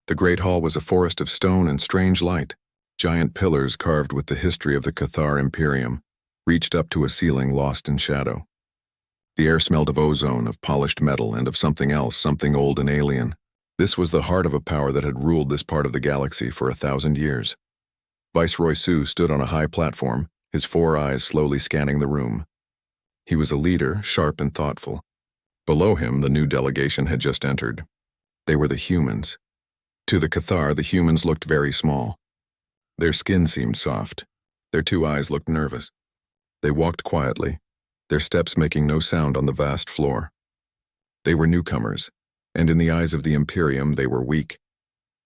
The great hall was a forest of stone and strange light. Giant pillars carved with the history of the Cathar Imperium reached up to a ceiling lost in shadow. The air smelled of ozone, of polished metal, and of something else, something old and alien. This was the heart of a power that had ruled this part of the galaxy for 1,000 years. Viceroy Su stood on a high platform, his 4 eyes slowly scanning the room. He was a leader, sharp and thoughtful. Below him, the new delegation had just entered. They were the humans. To the Cathar, the humans looked very small. Their skin seemed soft. Their 2 eyes looked nervous. They walked quietly, their steps making no sound on the vast floor. They were newcomers, and in the eyes of the Imperium they were weak.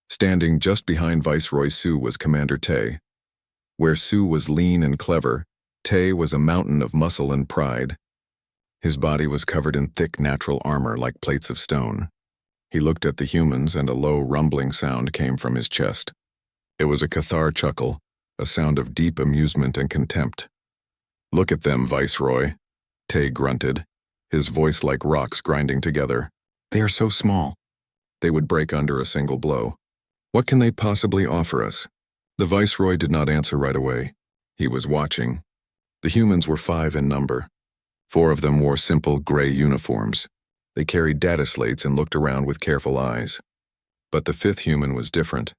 Standing just behind Viceroy Su was Commander Tay. Where Su was lean and clever, Tay was a mountain of muscle and pride. His body was covered in thick natural armor like plates of stone. He looked at the humans and a low rumbling sound came from his chest. It was a Cathar chuckle, a sound of deep amusement and contempt. "Look at them, Viceroy," Tay grunted, his voice like rocks grinding together. "They are so small. They would break under a single blow. What can they possibly offer us?" The Viceroy did not answer right away. He was watching. The humans were 5 in number. 4 of them wore simple gray uniforms. They carried data slates and looked around with careful eyes. But the 5th human was different.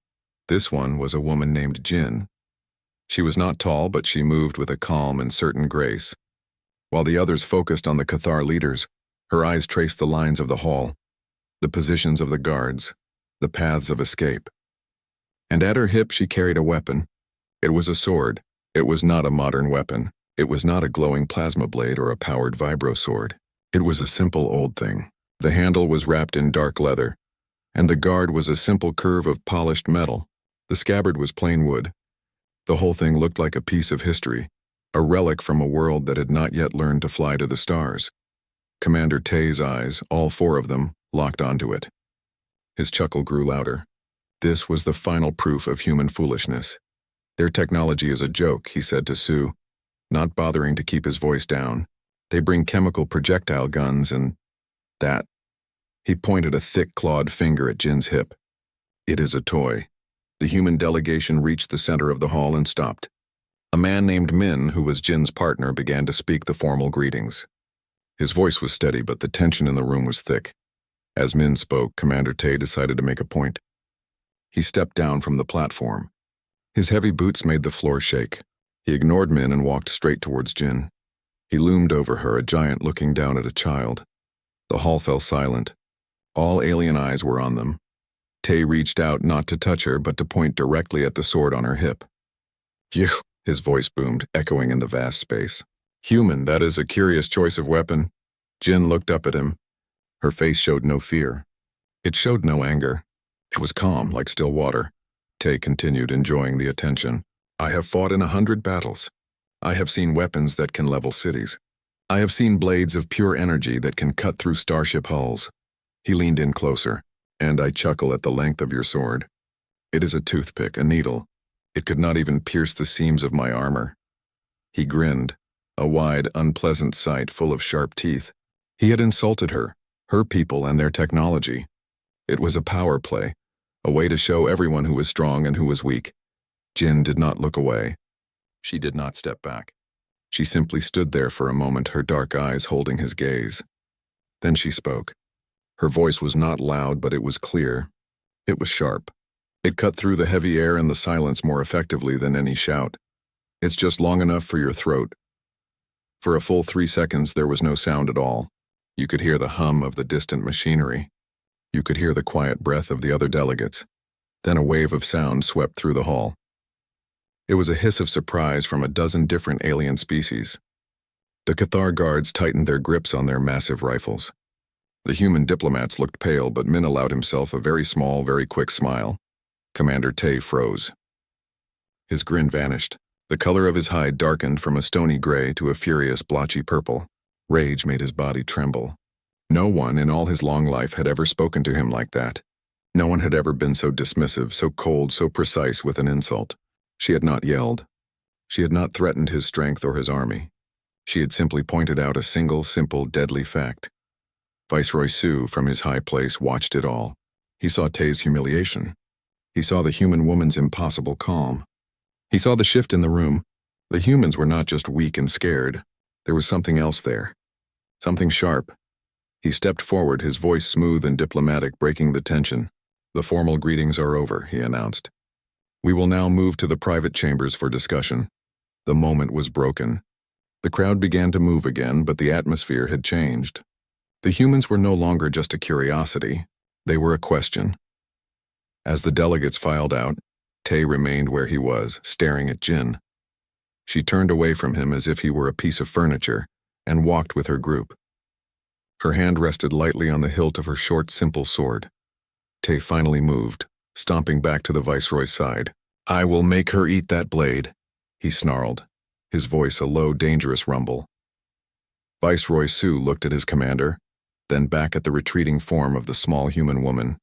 This one was a woman named Jin. She was not tall, but she moved with a calm and certain grace. While the others focused on the Cathar leaders, her eyes traced the lines of the hall, the positions of the guards, the paths of escape. And at her hip she carried a weapon. It was a sword. It was not a modern weapon. It was not a glowing plasma blade or a powered vibro sword. It was a simple old thing. The handle was wrapped in dark leather, and the guard was a simple curve of polished metal. The scabbard was plain wood. The whole thing looked like a piece of history, a relic from a world that had not yet learned to fly to the stars. Commander Tay's eyes, all 4 of them, locked onto it. His chuckle grew louder. This was the final proof of human foolishness. "Their technology is a joke," he said to Su, not bothering to keep his voice down. "They bring chemical projectile guns and that." He pointed a thick clawed finger at Jin's hip. "It is a toy." The human delegation reached the center of the hall and stopped. A man named Min, who was Jin's partner, began to speak the formal greetings. His voice was steady, but the tension in the room was thick. As Min spoke, Commander Tay decided to make a point. He stepped down from the platform. His heavy boots made the floor shake. He ignored Min and walked straight towards Jin. He loomed over her, a giant looking down at a child. The hall fell silent. All alien eyes were on them. Tay reached out not to touch her, but to point directly at the sword on her hip. "Phew," his voice boomed, echoing in the vast space. "Human, that is a curious choice of weapon." Jin looked up at him. Her face showed no fear. It showed no anger. It was calm, like still water. Tay continued, enjoying the attention. "I have fought in 100 battles. I have seen weapons that can level cities. I have seen blades of pure energy that can cut through starship hulls." He leaned in closer. "And I chuckle at the length of your sword. It is a toothpick, a needle. It could not even pierce the seams of my armor." He grinned, a wide, unpleasant sight full of sharp teeth. He had insulted her people and their technology. It was a power play, a way to show everyone who was strong and who was weak. Jin did not look away. She did not step back. She simply stood there for a moment, her dark eyes holding his gaze. Then she spoke. Her voice was not loud, but it was clear. It was sharp. It cut through the heavy air and the silence more effectively than any shout. "It's just long enough for your throat." For a full 3 seconds there was no sound at all. You could hear the hum of the distant machinery. You could hear the quiet breath of the other delegates. Then a wave of sound swept through the hall. It was a hiss of surprise from a dozen different alien species. The Cathar guards tightened their grips on their massive rifles. The human diplomats looked pale, but Min allowed himself a very small, very quick smile. Commander Tay froze. His grin vanished. The color of his hide darkened from a stony gray to a furious, blotchy purple. Rage made his body tremble. No one in all his long life had ever spoken to him like that. No one had ever been so dismissive, so cold, so precise with an insult. She had not yelled. She had not threatened his strength or his army. She had simply pointed out a single, simple, deadly fact. Viceroy Su, from his high place, watched it all. He saw Tay's humiliation. He saw the human woman's impossible calm. He saw the shift in the room. The humans were not just weak and scared. There was something else there. Something sharp. He stepped forward, his voice smooth and diplomatic, breaking the tension. "The formal greetings are over," he announced. "We will now move to the private chambers for discussion." The moment was broken. The crowd began to move again, but the atmosphere had changed. The humans were no longer just a curiosity. They were a question. As the delegates filed out, Tay remained where he was, staring at Jin. She turned away from him as if he were a piece of furniture, and walked with her group. Her hand rested lightly on the hilt of her short, simple sword. Tay finally moved, stomping back to the Viceroy's side. "I will make her eat that blade," he snarled, his voice a low, dangerous rumble. Viceroy Su looked at his commander, then back at the retreating form of the small human woman.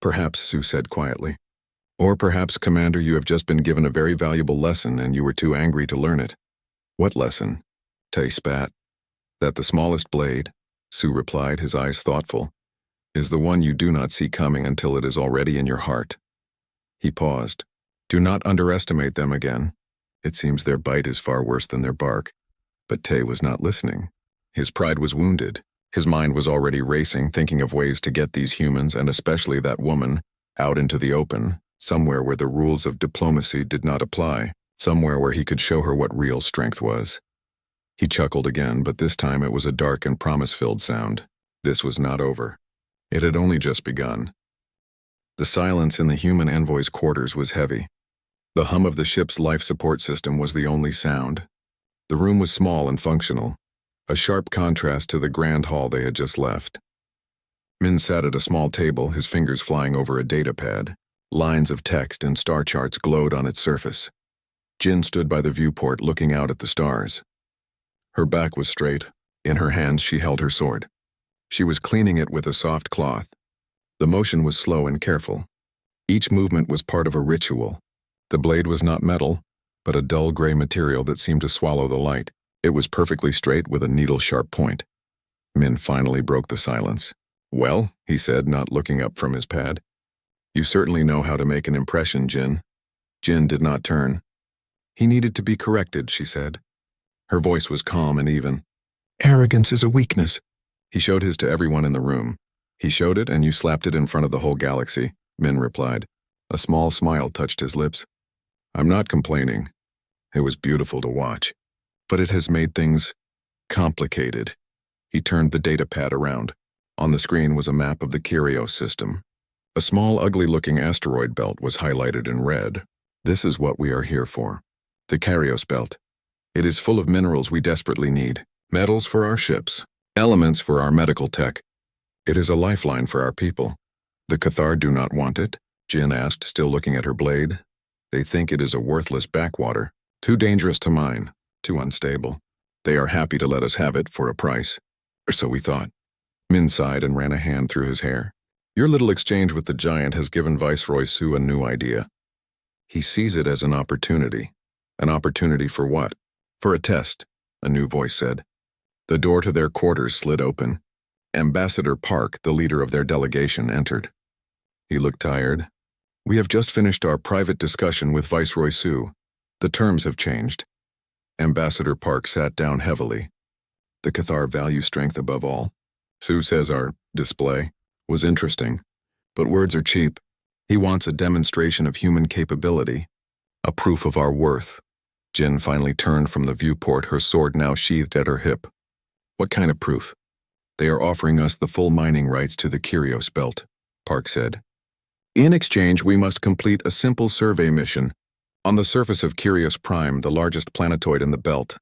"Perhaps," Su said quietly. "Or perhaps, Commander, you have just been given a very valuable lesson and you were too angry to learn it." "What lesson?" Tay spat. "That the smallest blade," Su replied, his eyes thoughtful, "is the one you do not see coming until it is already in your heart." He paused. "Do not underestimate them again. It seems their bite is far worse than their bark." But Tay was not listening. His pride was wounded. His mind was already racing, thinking of ways to get these humans, and especially that woman, out into the open, somewhere where the rules of diplomacy did not apply, somewhere where he could show her what real strength was. He chuckled again, but this time it was a dark and promise-filled sound. This was not over. It had only just begun. The silence in the human envoy's quarters was heavy. The hum of the ship's life support system was the only sound. The room was small and functional, a sharp contrast to the grand hall they had just left. Min sat at a small table, his fingers flying over a data pad. Lines of text and star charts glowed on its surface. Jin stood by the viewport looking out at the stars. Her back was straight. In her hands she held her sword. She was cleaning it with a soft cloth. The motion was slow and careful. Each movement was part of a ritual. The blade was not metal, but a dull gray material that seemed to swallow the light. It was perfectly straight with a needle-sharp point. Min finally broke the silence. "Well," he said, not looking up from his pad. "You certainly know how to make an impression, Jin." Jin did not turn. "He needed to be corrected," she said. Her voice was calm and even. "Arrogance is a weakness." He showed his to everyone in the room. "He showed it and you slapped it in front of the whole galaxy," Min replied. A small smile touched his lips. "I'm not complaining. It was beautiful to watch. But it has made things complicated." He turned the data pad around. On the screen was a map of the Kyrios system. A small, ugly-looking asteroid belt was highlighted in red. "This is what we are here for. The Kyrios belt. It is full of minerals we desperately need. Metals for our ships. Elements for our medical tech. It is a lifeline for our people." "The Cathar do not want it?" Jin asked, still looking at her blade. "They think it is a worthless backwater. Too dangerous to mine. Too unstable. They are happy to let us have it for a price. Or so we thought." Min sighed and ran a hand through his hair. "Your little exchange with the giant has given Viceroy Su a new idea. He sees it as an opportunity. An opportunity for what?" "For a test," a new voice said. The door to their quarters slid open. Ambassador Park, the leader of their delegation, entered. He looked tired. "We have just finished our private discussion with Viceroy Su. The terms have changed." Ambassador Park sat down heavily. "The Cathar value strength above all. Su says our display was interesting, but words are cheap. He wants a demonstration of human capability, a proof of our worth." Jin finally turned from the viewport, her sword now sheathed at her hip. "What kind of proof?" "They are offering us the full mining rights to the Kyrios belt," Park said. "In exchange, we must complete a simple survey mission on the surface of Kyrios Prime, the largest planetoid in the belt."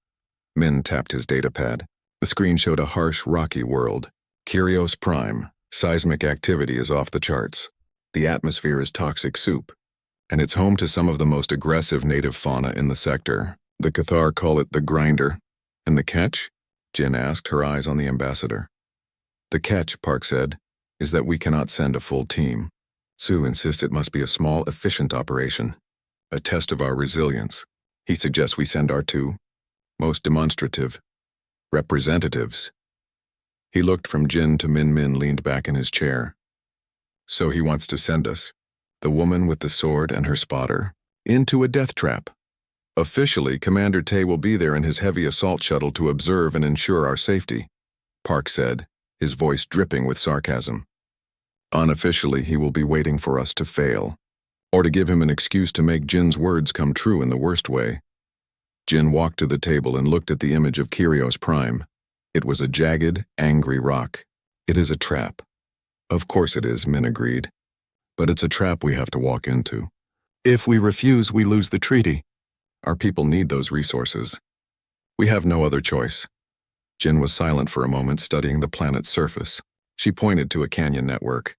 Min tapped his datapad. The screen showed a harsh, rocky world. Kyrios Prime. Seismic activity is off the charts. The atmosphere is toxic soup, and it's home to some of the most aggressive native fauna in the sector. The Cathar call it the grinder. "And the catch?" Jin asked, her eyes on the ambassador. "The catch," Park said, "is that we cannot send a full team. Su insists it must be a small, efficient operation. A test of our resilience. He suggests we send our two most demonstrative representatives." He looked from Jin to Min. Min leaned back in his chair. "So he wants to send us the woman with the sword and her spotter, into a death trap. Officially, Commander Tay will be there in his heavy assault shuttle to observe and ensure our safety, Park said, his voice dripping with sarcasm. Unofficially, he will be waiting for us to fail, or to give him an excuse to make Jin's words come true in the worst way. Jin walked to the table and looked at the image of Kyrios Prime. It was a jagged, angry rock. It is a trap. Of course it is, Min agreed. But it's a trap we have to walk into. If we refuse, we lose the treaty. Our people need those resources. We have no other choice. Jin was silent for a moment, studying the planet's surface. She pointed to a canyon network.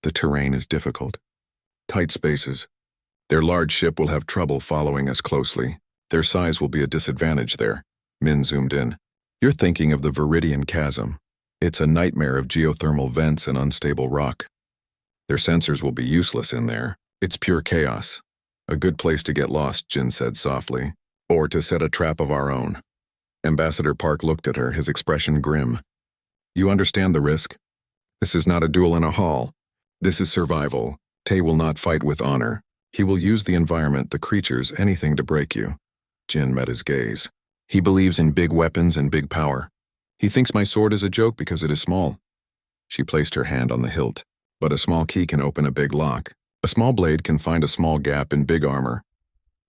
The terrain is difficult. Tight spaces. Their large ship will have trouble following us closely. Their size will be a disadvantage there. Min zoomed in. You're thinking of the Viridian Chasm. It's a nightmare of geothermal vents and unstable rock. Their sensors will be useless in there. It's pure chaos. A good place to get lost, Jin said softly, or to set a trap of our own. Ambassador Park looked at her, his expression grim. You understand the risk? This is not a duel in a hall. This is survival. Tay will not fight with honor. He will use the environment, the creatures, anything to break you. Jin met his gaze. He believes in big weapons and big power. He thinks my sword is a joke because it is small. She placed her hand on the hilt. But a small key can open a big lock. A small blade can find a small gap in big armor.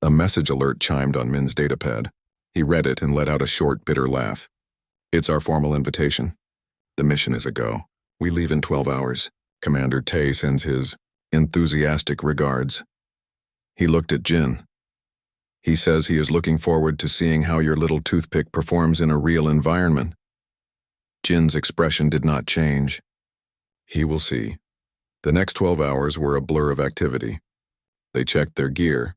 A message alert chimed on Min's datapad. He read it and let out a short, bitter laugh. It's our formal invitation. The mission is a go. We leave in 12 hours. Commander Tay sends his enthusiastic regards. He looked at Jin. He says he is looking forward to seeing how your little toothpick performs in a real environment. Jin's expression did not change. He will see. The next 12 hours were a blur of activity. They checked their gear.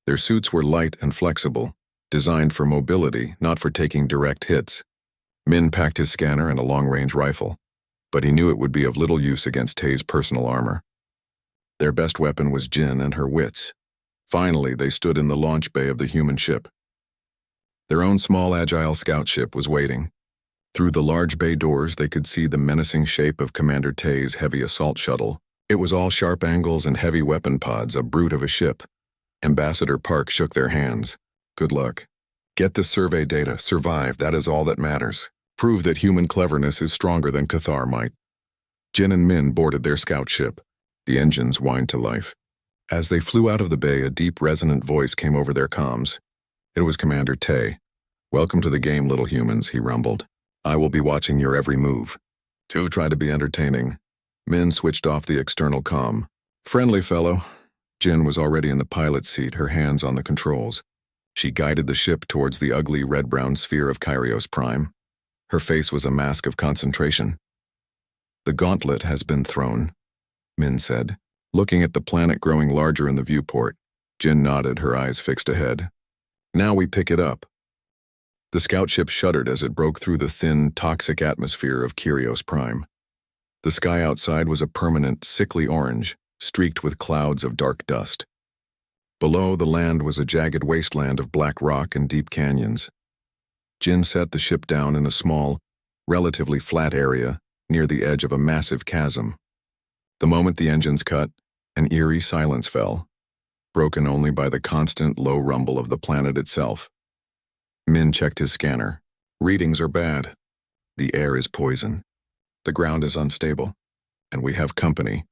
Their suits were light and flexible, designed for mobility, not for taking direct hits. Min packed his scanner and a long-range rifle, but he knew it would be of little use against Tay's personal armor. Their best weapon was Jin and her wits. Finally, they stood in the launch bay of the human ship. Their own small, agile scout ship was waiting. Through the large bay doors, they could see the menacing shape of Commander Tay's heavy assault shuttle. It was all sharp angles and heavy weapon pods, a brute of a ship. Ambassador Park shook their hands. Good luck. Get the survey data, survive, that is all that matters. Prove that human cleverness is stronger than Cathar might. Jin and Min boarded their scout ship. The engines whined to life. As they flew out of the bay, a deep, resonant voice came over their comms. It was Commander Tay. Welcome to the game, little humans, he rumbled. I will be watching your every move. Do try to be entertaining. Min switched off the external comm. Friendly fellow. Jin was already in the pilot's seat, her hands on the controls. She guided the ship towards the ugly red-brown sphere of Kyrios Prime. Her face was a mask of concentration. The gauntlet has been thrown, Min said. Looking at the planet growing larger in the viewport, Jin nodded, her eyes fixed ahead. Now we pick it up. The scout ship shuddered as it broke through the thin, toxic atmosphere of Kyrios Prime. The sky outside was a permanent, sickly orange, streaked with clouds of dark dust. Below, the land was a jagged wasteland of black rock and deep canyons. Jin set the ship down in a small, relatively flat area near the edge of a massive chasm. The moment the engines cut, an eerie silence fell, broken only by the constant low rumble of the planet itself. Min checked his scanner. Readings are bad. The air is poison. The ground is unstable. And we have company.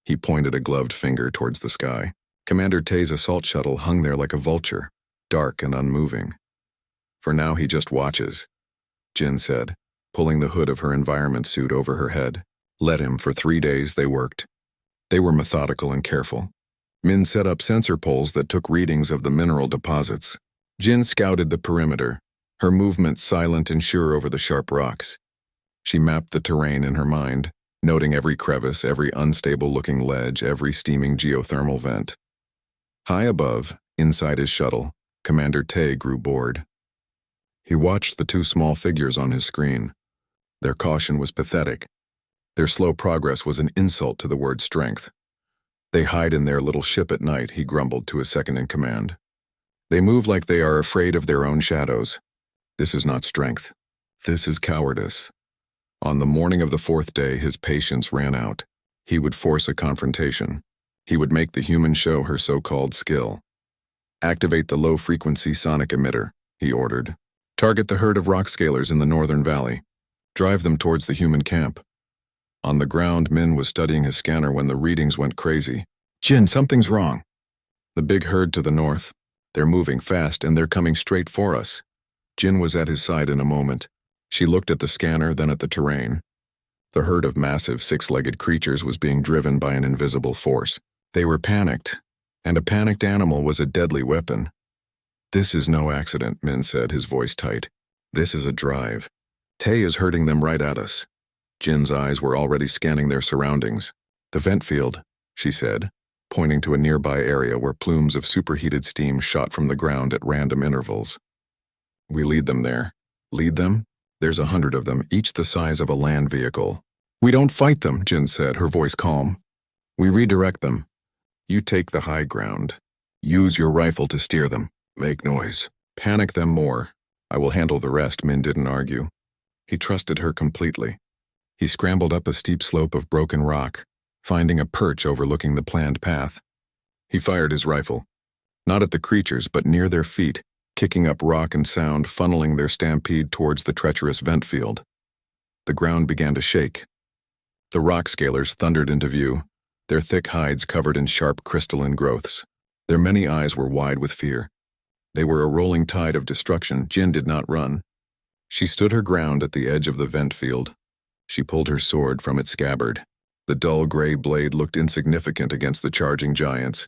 He pointed a gloved finger towards the sky. Commander Tay's assault shuttle hung there like a vulture, dark and unmoving. For now he just watches, Jin said, pulling the hood of her environment suit over her head. Let him. For 3 days they worked. They were methodical and careful. Min set up sensor poles that took readings of the mineral deposits. Jin scouted the perimeter, her movements silent and sure over the sharp rocks. She mapped the terrain in her mind, noting every crevice, every unstable-looking ledge, every steaming geothermal vent. High above, inside his shuttle, Commander Tay grew bored. He watched the two small figures on his screen. Their caution was pathetic. Their slow progress was an insult to the word strength. They hide in their little ship at night, he grumbled to his second-in-command. They move like they are afraid of their own shadows. This is not strength. This is cowardice. On the morning of the 4th day, his patience ran out. He would force a confrontation. He would make the human show her so-called skill. Activate the low-frequency sonic emitter, he ordered. Target the herd of rock scalers in the northern valley. Drive them towards the human camp. On the ground, Min was studying his scanner when the readings went crazy. Jin, something's wrong. The big herd to the north. They're moving fast and they're coming straight for us. Jin was at his side in a moment. She looked at the scanner, then at the terrain. The herd of massive six-legged creatures was being driven by an invisible force. They were panicked, and a panicked animal was a deadly weapon. This is no accident, Min said, his voice tight. This is a drive. Tay is herding them right at us. Jin's eyes were already scanning their surroundings. The vent field, she said, pointing to a nearby area where plumes of superheated steam shot from the ground at random intervals. We lead them there. Lead them? There's 100 of them, each the size of a land vehicle. We don't fight them, Jin said, her voice calm. We redirect them. You take the high ground. Use your rifle to steer them. Make noise. Panic them more. I will handle the rest, Min didn't argue. He trusted her completely. He scrambled up a steep slope of broken rock, finding a perch overlooking the planned path. He fired his rifle. Not at the creatures, but near their feet, kicking up rock and sound, funneling their stampede towards the treacherous vent field. The ground began to shake. The rock scalers thundered into view, their thick hides covered in sharp crystalline growths. Their many eyes were wide with fear. They were a rolling tide of destruction. Jin did not run. She stood her ground at the edge of the vent field. She pulled her sword from its scabbard. The dull gray blade looked insignificant against the charging giants.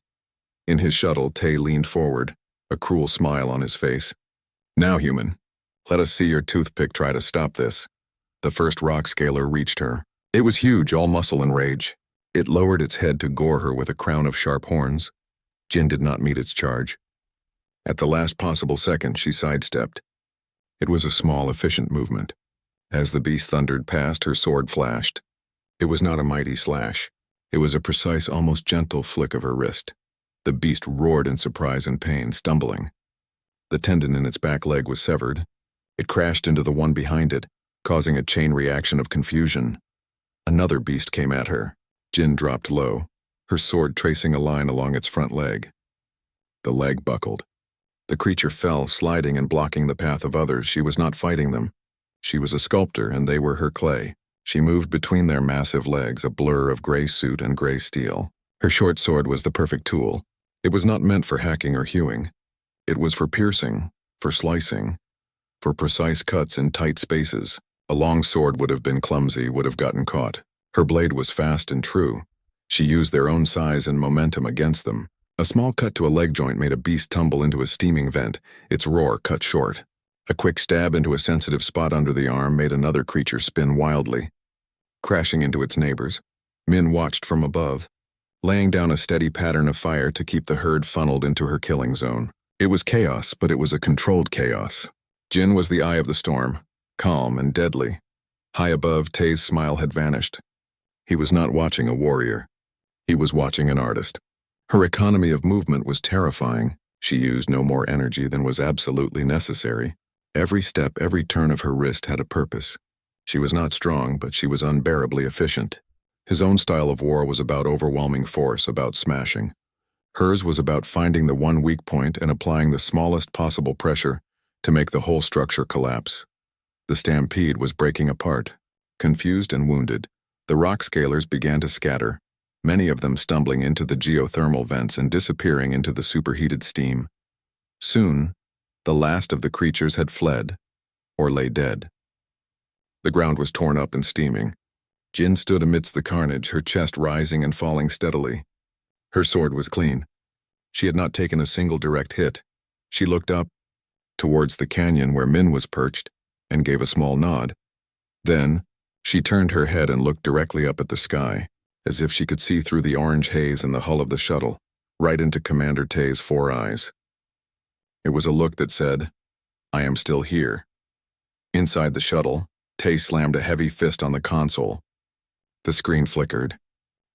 In his shuttle, Tay leaned forward, a cruel smile on his face. Now, human, let us see your toothpick try to stop this. The first rock scaler reached her. It was huge, all muscle and rage. It lowered its head to gore her with a crown of sharp horns. Jin did not meet its charge. At the last possible second, she sidestepped. It was a small, efficient movement. As the beast thundered past, her sword flashed. It was not a mighty slash. It was a precise, almost gentle flick of her wrist. The beast roared in surprise and pain, stumbling. The tendon in its back leg was severed. It crashed into the one behind it, causing a chain reaction of confusion. Another beast came at her. Jin dropped low, her sword tracing a line along its front leg. The leg buckled. The creature fell, sliding and blocking the path of others. She was not fighting them. She was a sculptor, and they were her clay. She moved between their massive legs, a blur of gray suit and gray steel. Her short sword was the perfect tool. It was not meant for hacking or hewing. It was for piercing, for slicing, for precise cuts in tight spaces. A long sword would have been clumsy, would have gotten caught. Her blade was fast and true. She used their own size and momentum against them. A small cut to a leg joint made a beast tumble into a steaming vent, its roar cut short. A quick stab into a sensitive spot under the arm made another creature spin wildly, crashing into its neighbors. Min watched from above, laying down a steady pattern of fire to keep the herd funneled into her killing zone. It was chaos, but it was a controlled chaos. Jin was the eye of the storm, calm and deadly. High above, Tay's smile had vanished. He was not watching a warrior. He was watching an artist. Her economy of movement was terrifying. She used no more energy than was absolutely necessary. Every step, every turn of her wrist had a purpose. She was not strong, but she was unbearably efficient. His own style of war was about overwhelming force, about smashing. Hers was about finding the one weak point and applying the smallest possible pressure to make the whole structure collapse. The stampede was breaking apart. Confused and wounded, the rock scalers began to scatter, many of them stumbling into the geothermal vents and disappearing into the superheated steam. Soon, the last of the creatures had fled, or lay dead. The ground was torn up and steaming. Jin stood amidst the carnage, her chest rising and falling steadily. Her sword was clean. She had not taken a single direct hit. She looked up, towards the canyon where Min was perched, and gave a small nod. Then, she turned her head and looked directly up at the sky, as if she could see through the orange haze in the hull of the shuttle, right into Commander Tay's 4 eyes. It was a look that said, "I am still here." Inside the shuttle, Tay slammed a heavy fist on the console. The screen flickered.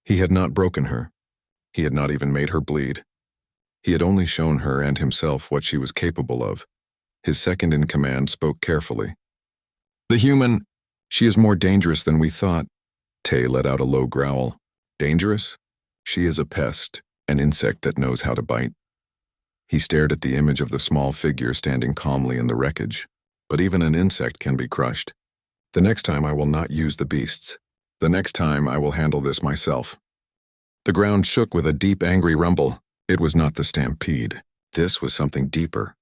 He had not broken her. He had not even made her bleed. He had only shown her and himself what she was capable of. His second-in-command spoke carefully. "The human, she is more dangerous than we thought." Tay let out a low growl. "Dangerous? She is a pest, an insect that knows how to bite. He stared at the image of the small figure standing calmly in the wreckage. But even an insect can be crushed. The next time I will not use the beasts. The next time I will handle this myself. The ground shook with a deep, angry rumble. It was not the stampede. This was something deeper.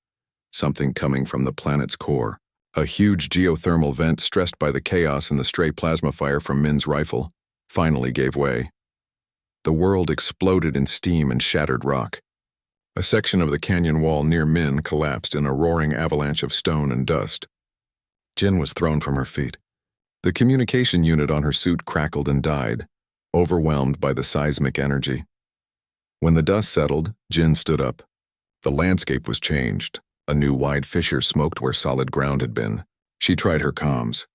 Something coming from the planet's core. A huge geothermal vent stressed by the chaos and the stray plasma fire from Min's rifle finally gave way. The world exploded in steam and shattered rock. A section of the canyon wall near Min collapsed in a roaring avalanche of stone and dust. Jin was thrown from her feet. The communication unit on her suit crackled and died, overwhelmed by the seismic energy. When the dust settled, Jin stood up. The landscape was changed. A new wide fissure smoked where solid ground had been. She tried her comms.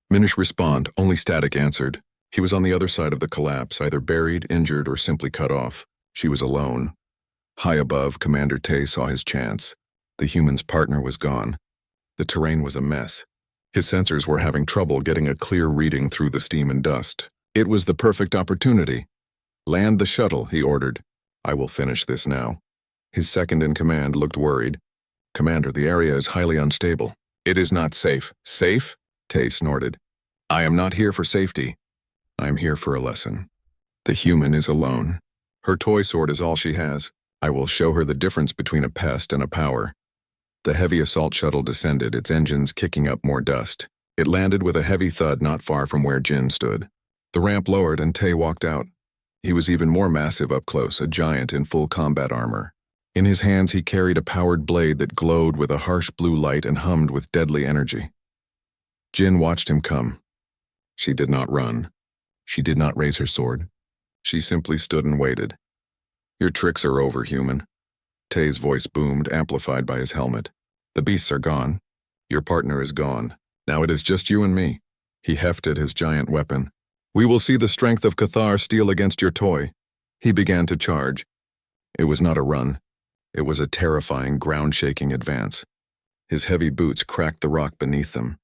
Minish respond, only static answered. He was on the other side of the collapse, either buried, injured, or simply cut off. She was alone. High above, Commander Tay saw his chance. The human's partner was gone. The terrain was a mess. His sensors were having trouble getting a clear reading through the steam and dust. It was the perfect opportunity. Land the shuttle, he ordered. I will finish this now. His second-in-command looked worried. Commander, the area is highly unstable. It is not safe. Safe? Tay snorted. I am not here for safety. I am here for a lesson. The human is alone. Her toy sword is all she has. I will show her the difference between a pest and a power. The heavy assault shuttle descended, its engines kicking up more dust. It landed with a heavy thud not far from where Jin stood. The ramp lowered and Tay walked out. He was even more massive up close, a giant in full combat armor. In his hands he carried a powered blade that glowed with a harsh blue light and hummed with deadly energy. Jin watched him come. She did not run. She did not raise her sword. She simply stood and waited. Your tricks are over, human. Tay's voice boomed, amplified by his helmet. The beasts are gone. Your partner is gone. Now it is just you and me. He hefted his giant weapon. We will see the strength of Cathar steel against your toy. He began to charge. It was not a run. It was a terrifying, ground-shaking advance. His heavy boots cracked the rock beneath them.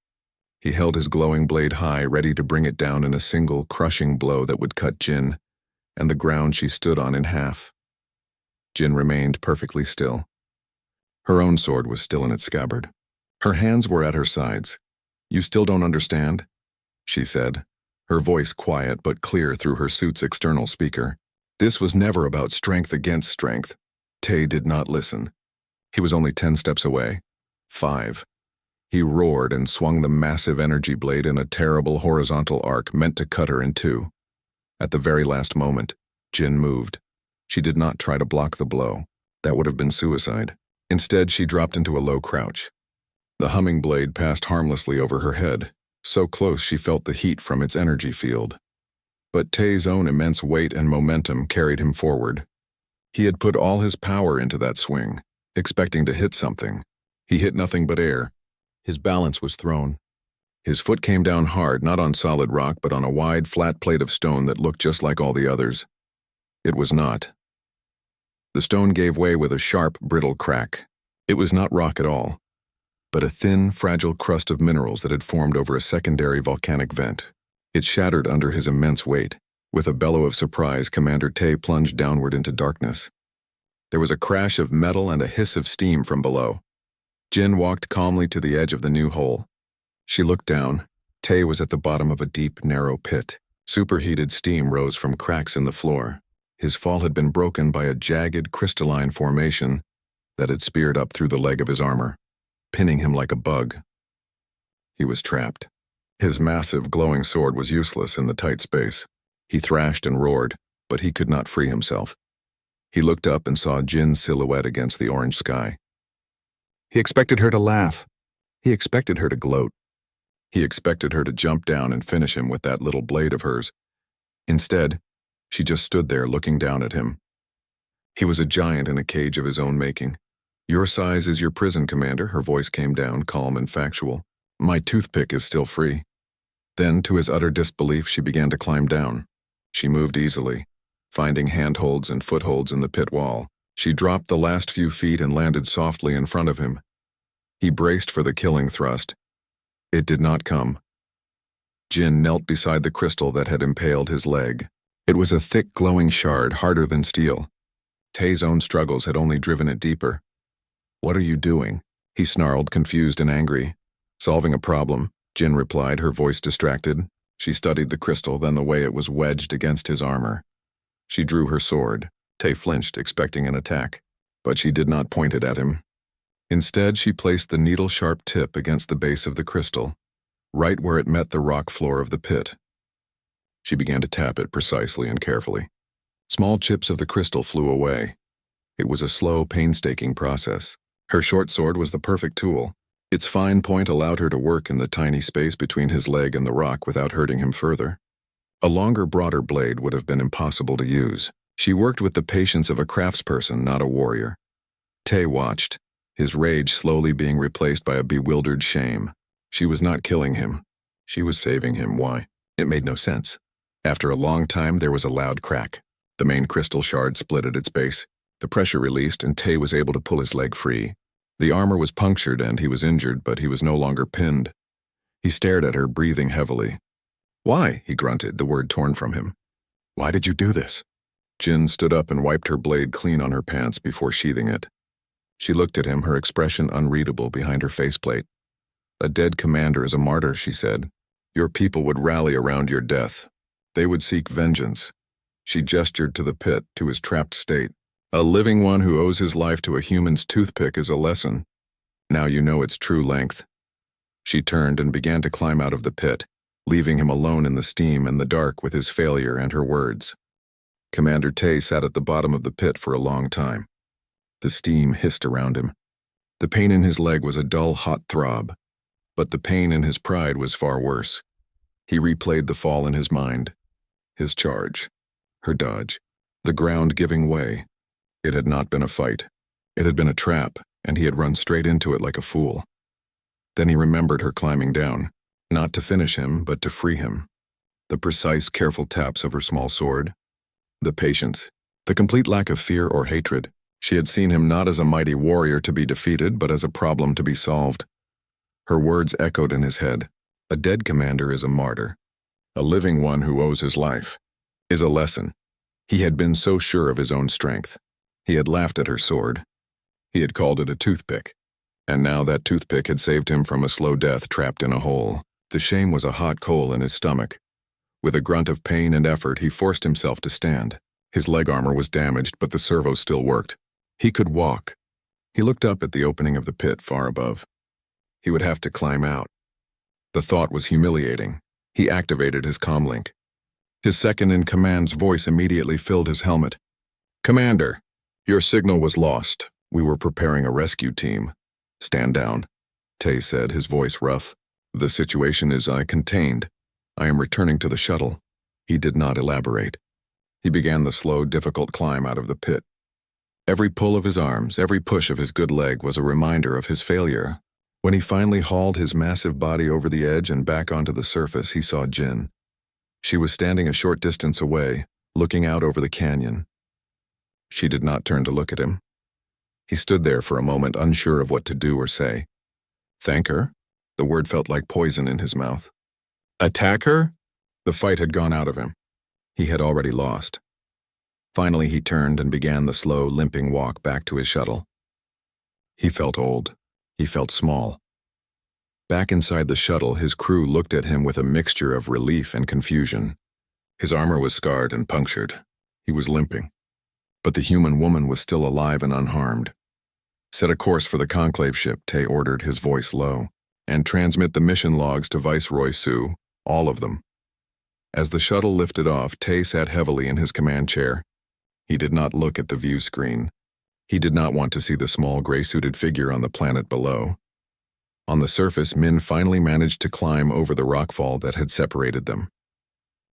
He held his glowing blade high, ready to bring it down in a single, crushing blow that would cut Jin and the ground she stood on in half. Jin remained perfectly still. Her own sword was still in its scabbard. Her hands were at her sides. You still don't understand? She said, her voice quiet but clear through her suit's external speaker. This was never about strength against strength. Tay did not listen. He was only 10 steps away. 5. He roared and swung the massive energy blade in a terrible horizontal arc meant to cut her in two. At the very last moment, Jin moved. She did not try to block the blow. That would have been suicide. Instead, she dropped into a low crouch. The humming blade passed harmlessly over her head, so close she felt the heat from its energy field. But Tay's own immense weight and momentum carried him forward. He had put all his power into that swing, expecting to hit something. He hit nothing but air. His balance was thrown. His foot came down hard, not on solid rock, but on a wide, flat plate of stone that looked just like all the others. It was not. The stone gave way with a sharp, brittle crack. It was not rock at all, but a thin, fragile crust of minerals that had formed over a secondary volcanic vent. It shattered under his immense weight. With a bellow of surprise, Commander Tay plunged downward into darkness. There was a crash of metal and a hiss of steam from below. Jin walked calmly to the edge of the new hole. She looked down. Tay was at the bottom of a deep, narrow pit. Superheated steam rose from cracks in the floor. His fall had been broken by a jagged, crystalline formation that had speared up through the leg of his armor, pinning him like a bug. He was trapped. His massive, glowing sword was useless in the tight space. He thrashed and roared, but he could not free himself. He looked up and saw Jin's silhouette against the orange sky. He expected her to laugh. He expected her to gloat. He expected her to jump down and finish him with that little blade of hers. Instead, she just stood there looking down at him. He was a giant in a cage of his own making. Your size is your prison, Commander, her voice came down, calm and factual. My toothpick is still free. Then, to his utter disbelief, she began to climb down. She moved easily, finding handholds and footholds in the pit wall. She dropped the last few feet and landed softly in front of him. He braced for the killing thrust. It did not come. Jin knelt beside the crystal that had impaled his leg. It was a thick, glowing shard, harder than steel. Tay's own struggles had only driven it deeper. "What are you doing?" he snarled, confused and angry. "Solving a problem," Jin replied, her voice distracted. She studied the crystal, then the way it was wedged against his armor. She drew her sword. Tay flinched, expecting an attack, but she did not point it at him. Instead, she placed the needle-sharp tip against the base of the crystal, right where it met the rock floor of the pit. She began to tap it precisely and carefully. Small chips of the crystal flew away. It was a slow, painstaking process. Her short sword was the perfect tool. Its fine point allowed her to work in the tiny space between his leg and the rock without hurting him further. A longer, broader blade would have been impossible to use. She worked with the patience of a craftsperson, not a warrior. Tay watched, his rage slowly being replaced by a bewildered shame. She was not killing him. She was saving him. Why? It made no sense. After a long time, there was a loud crack. The main crystal shard split at its base. The pressure released, and Tay was able to pull his leg free. The armor was punctured, and he was injured, but he was no longer pinned. He stared at her, breathing heavily. "Why?" he grunted, the word torn from him. "Why did you do this?" Jin stood up and wiped her blade clean on her pants before sheathing it. She looked at him, her expression unreadable behind her faceplate. "A dead commander is a martyr," she said. "Your people would rally around your death. They would seek vengeance." She gestured to the pit, to his trapped state. "A living one who owes his life to a human's toothpick is a lesson. Now you know its true length." She turned and began to climb out of the pit, leaving him alone in the steam and the dark with his failure and her words. Commander Tay sat at the bottom of the pit for a long time. The steam hissed around him. The pain in his leg was a dull, hot throb, but the pain in his pride was far worse. He replayed the fall in his mind. His charge. Her dodge. The ground giving way. It had not been a fight. It had been a trap, and he had run straight into it like a fool. Then he remembered her climbing down, not to finish him, but to free him. The precise, careful taps of her small sword. The patience. The complete lack of fear or hatred. She had seen him not as a mighty warrior to be defeated, but as a problem to be solved. Her words echoed in his head. A dead commander is a martyr. A living one who owes his life is a lesson. He had been so sure of his own strength. He had laughed at her sword. He had called it a toothpick. And now that toothpick had saved him from a slow death trapped in a hole. The shame was a hot coal in his stomach. With a grunt of pain and effort, he forced himself to stand. His leg armor was damaged, but the servo still worked. He could walk. He looked up at the opening of the pit far above. He would have to climb out. The thought was humiliating. He activated his comlink. His second-in-command's voice immediately filled his helmet. "Commander, your signal was lost. We were preparing a rescue team." "Stand down," Tay said, his voice rough. "The situation is contained. I am returning to the shuttle." He did not elaborate. He began the slow, difficult climb out of the pit. Every pull of his arms, every push of his good leg was a reminder of his failure. When he finally hauled his massive body over the edge and back onto the surface, he saw Jin. She was standing a short distance away, looking out over the canyon. She did not turn to look at him. He stood there for a moment, unsure of what to do or say. Thank her? The word felt like poison in his mouth. Attack her? The fight had gone out of him. He had already lost. Finally, he turned and began the slow, limping walk back to his shuttle. He felt old. He felt small. Back inside the shuttle, his crew looked at him with a mixture of relief and confusion. His armor was scarred and punctured. He was limping. But the human woman was still alive and unharmed. Set a course for the conclave ship, Tay ordered, his voice low, and transmit the mission logs to Viceroy Sue, all of them. As the shuttle lifted off, Tay sat heavily in his command chair. He did not look at the view screen. He did not want to see the small gray-suited figure on the planet below. On the surface, Min finally managed to climb over the rockfall that had separated them.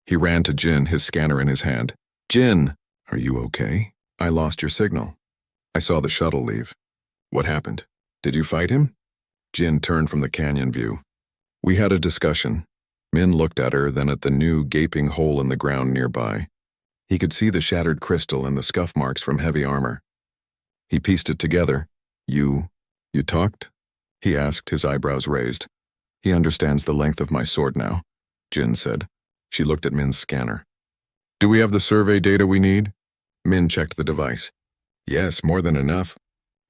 He ran to Jin, his scanner in his hand. "Jin, are you okay? I lost your signal. I saw the shuttle leave. What happened? Did you fight him?" Jin turned from the canyon view. "We had a discussion." Min looked at her, then at the new, gaping hole in the ground nearby. He could see the shattered crystal and the scuff marks from heavy armor. He pieced it together. You talked?" he asked, his eyebrows raised. "He understands the length of my sword now," Jin said. She looked at Min's scanner. Do we have the survey data we need? Min checked the device. Yes, more than enough.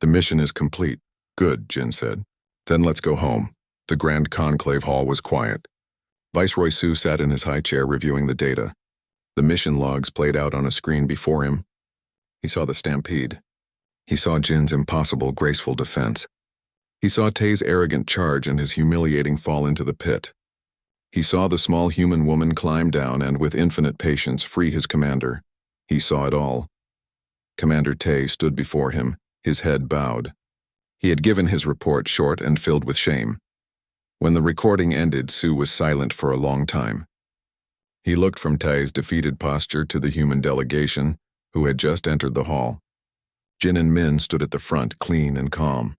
The mission is complete. Good, Jin said. Then let's go home. The Grand Conclave Hall was quiet. Viceroy Su sat in his high chair reviewing the data. The mission logs played out on a screen before him. He saw the stampede. He saw Jin's impossible, graceful defense. He saw Tay's arrogant charge and his humiliating fall into the pit. He saw the small human woman climb down and, with infinite patience, free his commander. He saw it all. Commander Tay stood before him, his head bowed. He had given his report short and filled with shame. When the recording ended, Su was silent for a long time. He looked from Tay's defeated posture to the human delegation, who had just entered the hall. Jin and Min stood at the front, clean and calm.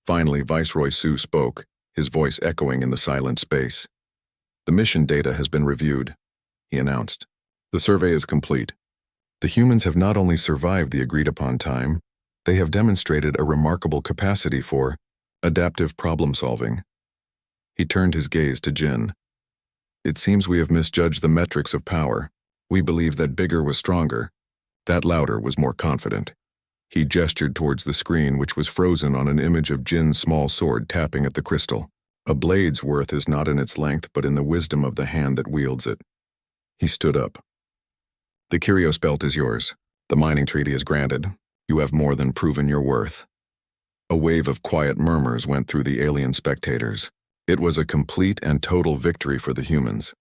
Finally, Viceroy Su spoke, his voice echoing in the silent space. The mission data has been reviewed, he announced. The survey is complete. The humans have not only survived the agreed-upon time, they have demonstrated a remarkable capacity for adaptive problem-solving. He turned his gaze to Jin. It seems we have misjudged the metrics of power. We believed that bigger was stronger, that louder was more confident. He gestured towards the screen, which was frozen on an image of Jin's small sword tapping at the crystal. A blade's worth is not in its length, but in the wisdom of the hand that wields it. He stood up. The Kyrios belt is yours. The mining treaty is granted. You have more than proven your worth. A wave of quiet murmurs went through the alien spectators. It was a complete and total victory for the humans.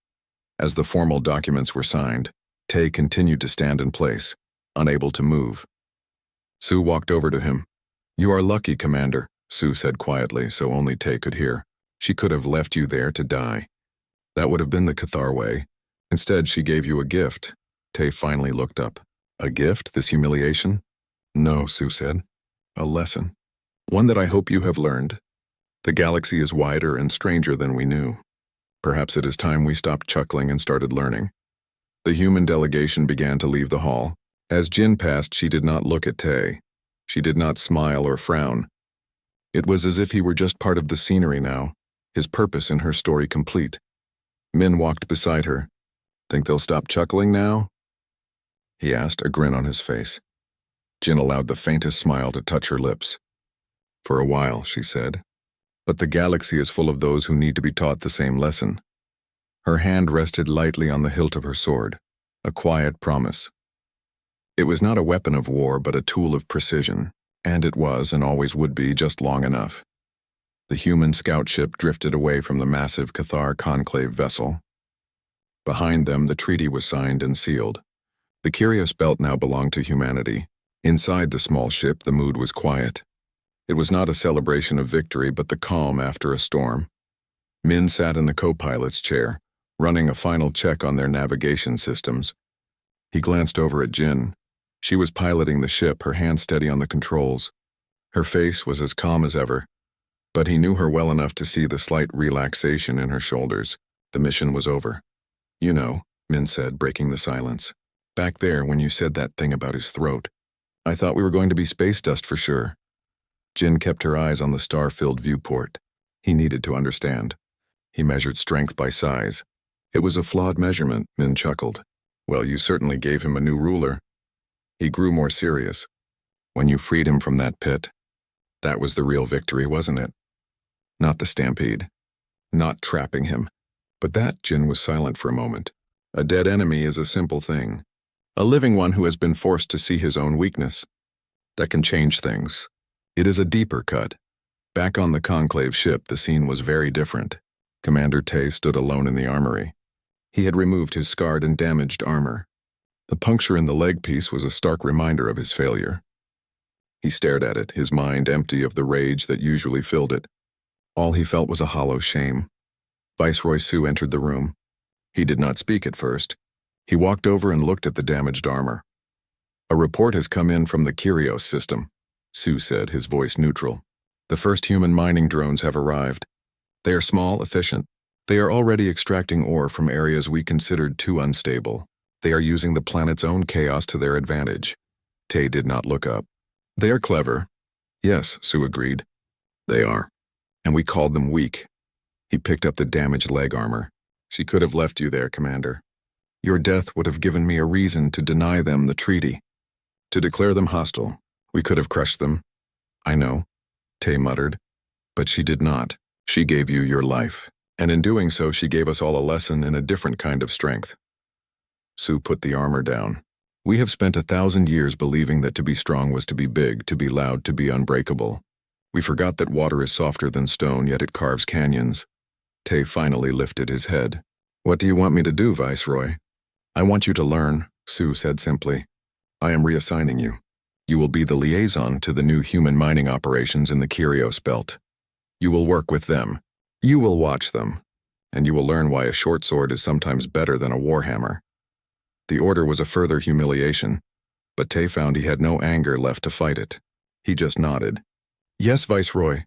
As the formal documents were signed, Tay continued to stand in place, unable to move. Su walked over to him. You are lucky, Commander, Su said quietly so only Tay could hear. She could have left you there to die. That would have been the Cathar way. Instead, she gave you a gift. Tay finally looked up. A gift, this humiliation? No, Su said. A lesson. One that I hope you have learned. The galaxy is wider and stranger than we knew. Perhaps it is time we stopped chuckling and started learning. The human delegation began to leave the hall. As Jin passed, she did not look at Tay. She did not smile or frown. It was as if he were just part of the scenery now, his purpose in her story complete. Min walked beside her. Think they'll stop chuckling now? He asked, a grin on his face. Jin allowed the faintest smile to touch her lips. For a while, she said. But the galaxy is full of those who need to be taught the same lesson. Her hand rested lightly on the hilt of her sword, a quiet promise. It was not a weapon of war, but a tool of precision, and it was and always would be just long enough. The human scout ship drifted away from the massive Cathar conclave vessel. Behind them, the treaty was signed and sealed. The Kyrios belt now belonged to humanity. Inside the small ship, the mood was quiet. It was not a celebration of victory, but the calm after a storm. Min sat in the co-pilot's chair, running a final check on their navigation systems. He glanced over at Jin. She was piloting the ship, her hand steady on the controls. Her face was as calm as ever, but he knew her well enough to see the slight relaxation in her shoulders. The mission was over. You know, Min said, breaking the silence. Back there, when you said that thing about his throat, I thought we were going to be space dust for sure. Jin kept her eyes on the star-filled viewport. He needed to understand. He measured strength by size. It was a flawed measurement, Min chuckled. Well, you certainly gave him a new ruler. He grew more serious. When you freed him from that pit, that was the real victory, wasn't it? Not the stampede. Not trapping him. But that, Jin was silent for a moment. A dead enemy is a simple thing. A living one who has been forced to see his own weakness. That can change things. It is a deeper cut. Back on the conclave ship, the scene was very different. Commander Tay stood alone in the armory. He had removed his scarred and damaged armor. The puncture in the leg piece was a stark reminder of his failure. He stared at it, his mind empty of the rage that usually filled it. All he felt was a hollow shame. Viceroy Su entered the room. He did not speak at first. He walked over and looked at the damaged armor. A report has come in from the Kyrios system, Su said, his voice neutral. The first human mining drones have arrived. They are small, efficient. They are already extracting ore from areas we considered too unstable. They are using the planet's own chaos to their advantage. Tay did not look up. They are clever. Yes, Su agreed. They are. And we called them weak. He picked up the damaged leg armor. She could have left you there, Commander. Your death would have given me a reason to deny them the treaty, to declare them hostile. We could have crushed them. I know, Tay muttered, but she did not. She gave you your life, and in doing so she gave us all a lesson in a different kind of strength. Sue put the armor down. We have spent 1,000 years believing that to be strong was to be big, to be loud, to be unbreakable. We forgot that water is softer than stone, yet it carves canyons. Tay finally lifted his head. What do you want me to do, Viceroy? I want you to learn, Sue said simply. I am reassigning you. You will be the liaison to the new human mining operations in the Kyrios Belt. You will work with them. You will watch them. And you will learn why a short sword is sometimes better than a warhammer. The order was a further humiliation, but Tay found he had no anger left to fight it. He just nodded. Yes, Viceroy.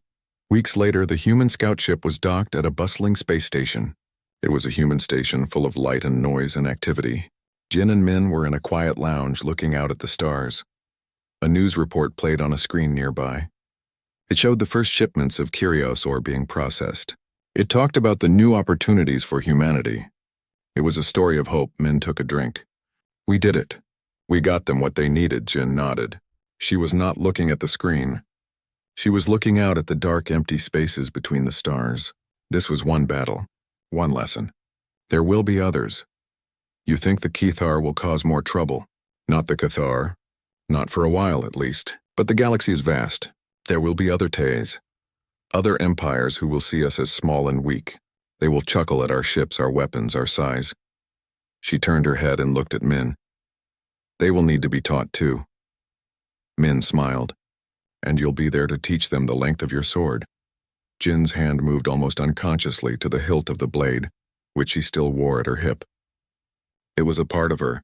Weeks later, the human scout ship was docked at a bustling space station. It was a human station full of light and noise and activity. Jin and Min were in a quiet lounge looking out at the stars. A news report played on a screen nearby. It showed the first shipments of Kyrios ore being processed. It talked about the new opportunities for humanity. It was a story of hope. Min took a drink. We did it. We got them what they needed, Jin nodded. She was not looking at the screen. She was looking out at the dark, empty spaces between the stars. This was one battle, one lesson. There will be others. You think the Cathar will cause more trouble? Not the Cathar. Not for a while, at least. But the galaxy is vast. There will be other Tays. Other empires who will see us as small and weak. They will chuckle at our ships, our weapons, our size. She turned her head and looked at Min. They will need to be taught too. Min smiled. And you'll be there to teach them the length of your sword. Jin's hand moved almost unconsciously to the hilt of the blade, which she still wore at her hip. It was a part of her,